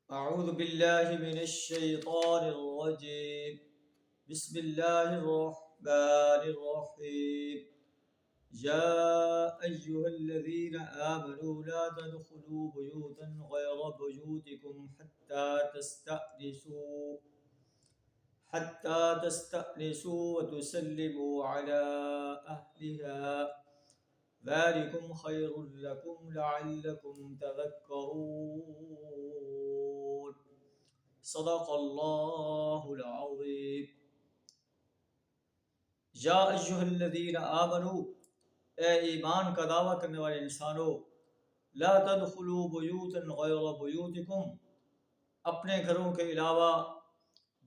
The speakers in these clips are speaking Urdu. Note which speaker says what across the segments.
Speaker 1: أعوذ بالله من الشيطان الرجيم. بسم الله الرحمن الرحيم. يا أيها الذين آمنوا لا تدخلوا بيوتا غير بيوتكم حتى تستأنسوا وتسلموا على أهلها ذلكم خير لكم لعلكم تذكرون. صدق اللہ العظیم. یا ایھا الذین آمنوا، اے ایمان کا دعویٰ کرنے والے انسانوں، لا تدخلوا بیوتا غیر بیوتکم، اپنے گھروں کے علاوہ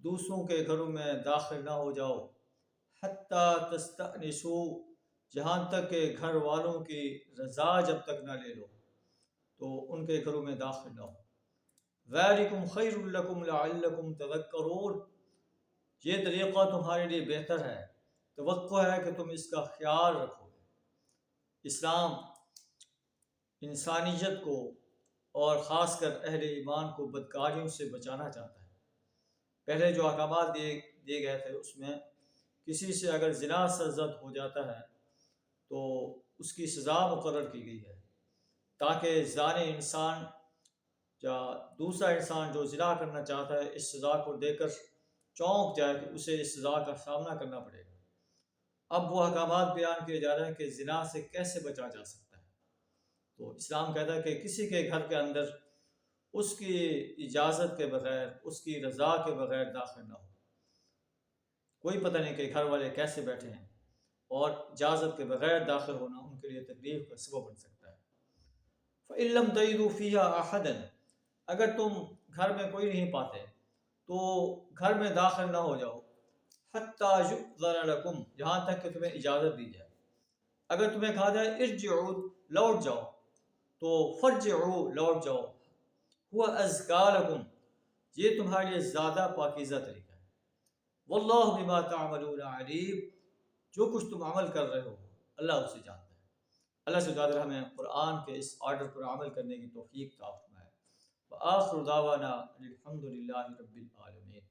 Speaker 1: دوسروں کے گھروں میں داخل نہ ہو جاؤ، حتی تستأنسوا، جہاں تک کہ گھر والوں کی رضا جب تک نہ لے لو تو ان کے گھروں میں داخل نہ ہو. ذالکم خیر لکم لعلکم تذکرون، یہ طریقہ تمہارے لیے بہتر ہے، توقع ہے کہ تم اس کا خیال رکھو. اسلام انسانیت کو اور خاص کر اہل ایمان کو بدکاریوں سے بچانا چاہتا ہے. پہلے جو احکامات دیے گئے تھے اس میں کسی سے اگر زنا سرزد ہو جاتا ہے تو اس کی سزا مقرر کی گئی ہے، تاکہ زانی انسان یا دوسرا انسان جو زنا کرنا چاہتا ہے اس سزا کو دے کر چونک جائے کہ اسے اس سزا کا سامنا کرنا پڑے گا. اب وہ احکامات بیان کیے جا رہے ہیں کہ زنا سے کیسے بچا جا سکتا ہے. تو اسلام کہتا ہے کہ کسی کے گھر کے اندر اس کی اجازت کے بغیر، اس کی رضا کے بغیر داخل نہ ہو. کوئی پتہ نہیں کہ گھر والے کیسے بیٹھے ہیں، اور اجازت کے بغیر داخل ہونا ان کے لیے تکلیف کا سبب بن سکتا ہے. فَإِن لَّمْ تَجِدُوا فِيهَا أَحَدًا، اگر تم گھر میں کوئی نہیں پاتے تو گھر میں داخل نہ ہو جاؤ، حَتَّى يُؤْذَنَ لَكُمْ، جہاں تک کہ تمہیں اجازت دی جائے. اگر تمہیں کہا جائے ارجعوا، لوٹ جاؤ، تو فرجعوا، لوٹ جاؤ. هُوَ أَزْكَىٰ لَكُمْ، یہ تمہارے لیے زیادہ پاکیزہ طریقہ ہے. وَاللَّهُ بِمَا تَعْمَلُونَ عَلِيمٌ، جو کچھ تم عمل کر رہے ہو اللہ اسے جانتا ہے. اللہ سے دعا ہمیں قرآن کے اس آرڈر پر عمل کرنے کی توفیق عطا فرمائے. وآخر دعوانا الحمد للہ رب العالمین.